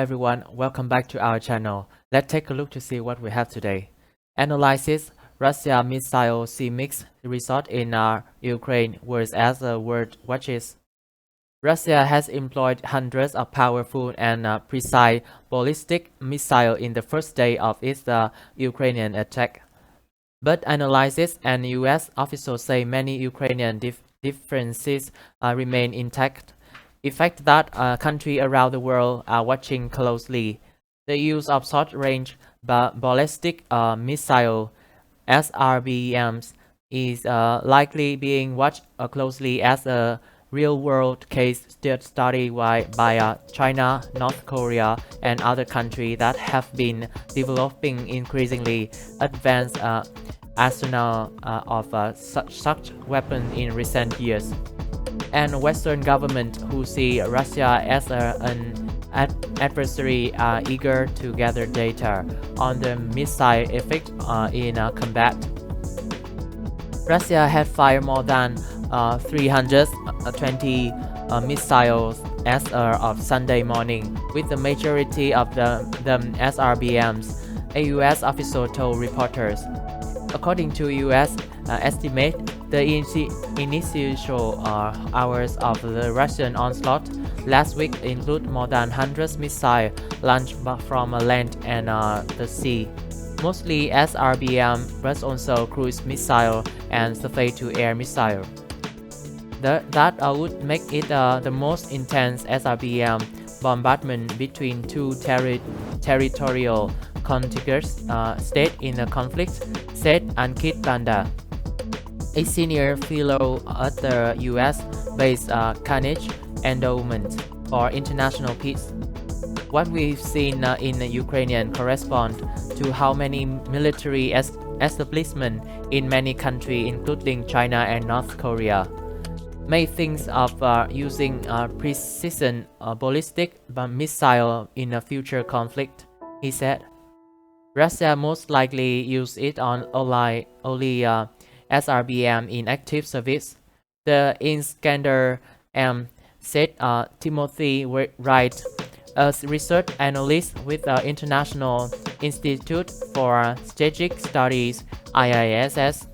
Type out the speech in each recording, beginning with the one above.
everyone, welcome back to our channel. Let's take a look to see what we have today. Analysis: Russia missile C-mix result in Ukraine worse as the world watches. Russia has employed hundreds of powerful and precise ballistic missiles in the first day of its Ukrainian attack. But analysts and US officials say many Ukrainian defenses remain intact. In fact, that countries around the world are watching closely. The use of short-range ballistic missile SRBMs is likely being watched closely as a real-world case study by China, North Korea, and other countries that have been developing increasingly advanced arsenal of such weapons in recent years. And Western governments who see Russia as an adversary are eager to gather data on the missile effect in combat. Russia had fired more than 320 missiles as of Sunday morning, with the majority of them SRBMs, a US official told reporters. According to US estimate, the initial hours of the Russian onslaught last week include more than 100 missiles launched from land and the sea, mostly SRBM, but also cruise missile and surface-to-air missile. That would make it the most intense SRBM bombardment between two territorial contiguous states in a conflict, said Ankit Panda, a senior fellow at the US-based Carnegie Endowment for International Peace. What we've seen in Ukrainian corresponds to how many military establishments in many countries, including China and North Korea, may think of using precision ballistic missile in a future conflict, he said. Russia most likely used it on only SRBM in active service. The Iskander M, said Timothy Wright, a research analyst with the International Institute for Strategic Studies (IISS).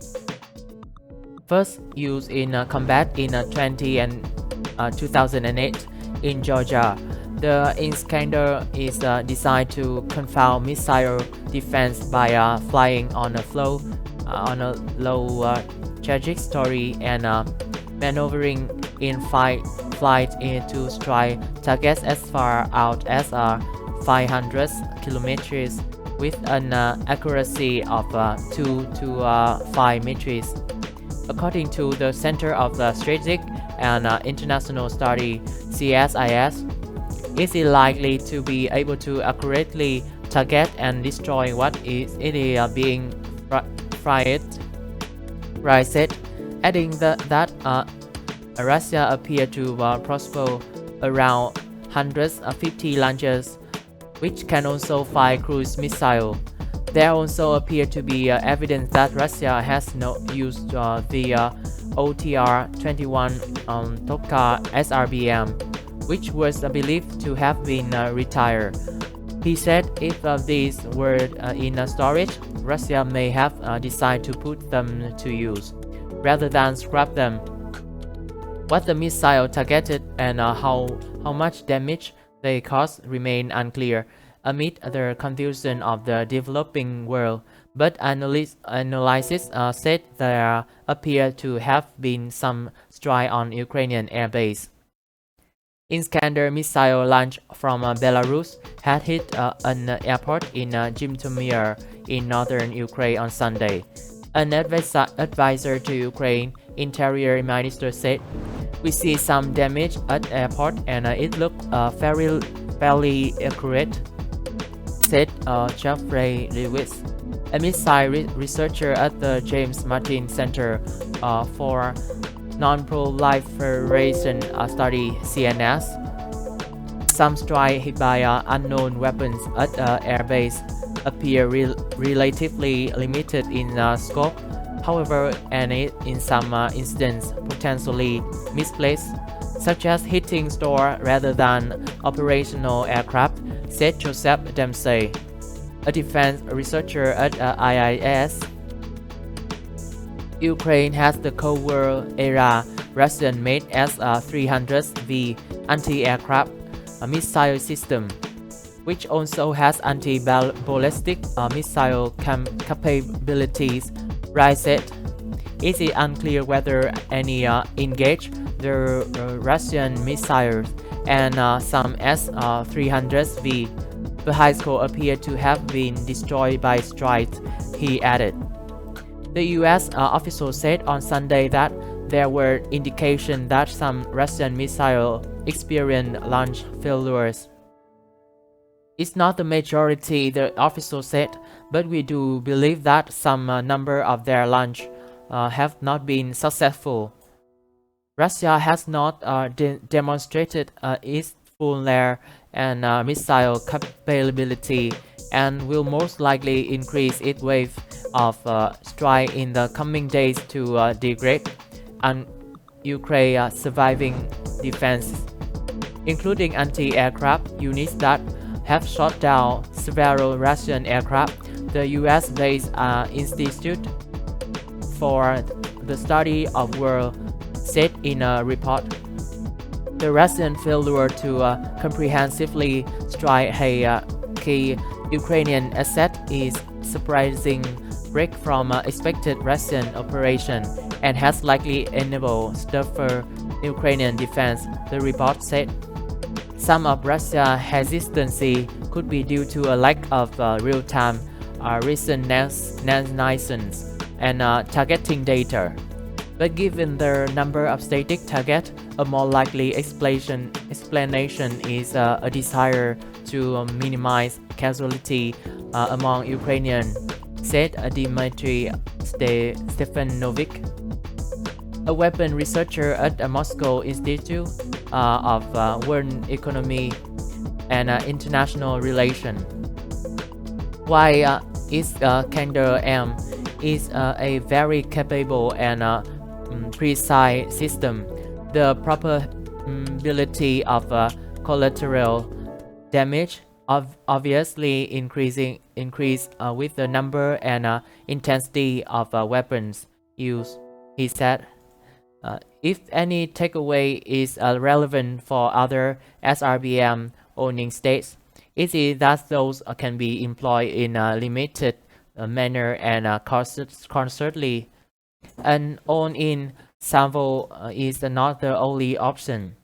First used in combat in 2008 in Georgia. The Iskander is designed to confound missile defense by flying on a low trajectory and maneuvering in flight to strike targets as far out as 500 kilometers with an accuracy of 2 to 5 meters. According to the Center of the Strategic and International Study (CSIS), it is likely to be able to accurately target and destroy what it is being fired, Wright said, adding that Russia appeared to prosper around 150 launchers, which can also fire cruise missiles. There also appeared to be evidence that Russia has not used the OTR-21 Tokar SRBM, which was believed to have been retired. He said if these were in storage, Russia may have decided to put them to use, rather than scrap them. What the missile targeted and how much damage they caused remain unclear amid the confusion of the developing world, but analysts said there appear to have been some strike on Ukrainian airbase. Iskander missile launched from Belarus had hit an airport in Zhytomyr in northern Ukraine on Sunday. An advisor to Ukraine Interior Minister said, "We see some damage at airport and it looked fairly accurate," said Jeffrey Lewis, a missile researcher at the James Martin Center for Non-Proliferation Study (CNS). Some strikes by unknown weapons at airbase appear relatively limited in scope, however, and in some instances potentially misplaced, such as hitting store rather than operational aircraft, said Joseph Dempsey, a defense researcher at IIS. Ukraine has the Cold War era Russian-made S-300V anti-aircraft missile system, which also has anti-ballistic missile capabilities. Rice said, it is unclear whether any engaged the Russian missiles and some S-300V vehicles appear to have been destroyed by strikes, he added. The U.S. official said on Sunday that there were indications that some Russian missiles experienced launch failures. It's not the majority, the official said, but we do believe that some number of their launch have not been successful. Russia has not demonstrated its full air and missile capability and will most likely increase its wave of strike in the coming days to degrade Ukraine's surviving defense, including anti-aircraft units that have shot down several Russian aircraft. The US-based Institute for the Study of War said in a report. The Russian failure to comprehensively strike a key Ukrainian asset is surprising break from expected Russian operation and has likely enabled tougher Ukrainian defense, the report said. Some of Russia's hesitancy could be due to a lack of real-time reconnaissance and targeting data. But given the number of static targets, a more likely explanation is a desire to minimize casualty among Ukrainians, said Dmitry Stefanovic, a weapon researcher at the Moscow Institute of World Economy and International Relations. While its Iskander-M is a very capable and precise system, the probability of collateral damage obviously increase with the number and intensity of weapons used, he said. If any takeaway is relevant for other SRBM owning states, it is that those can be employed in a limited manner and concertedly. An own-in salvo is not the only option.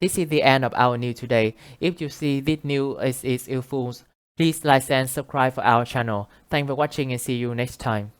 This is the end of our news today. If you see this news is useful, please like and subscribe for our channel. Thanks for watching and see you next time.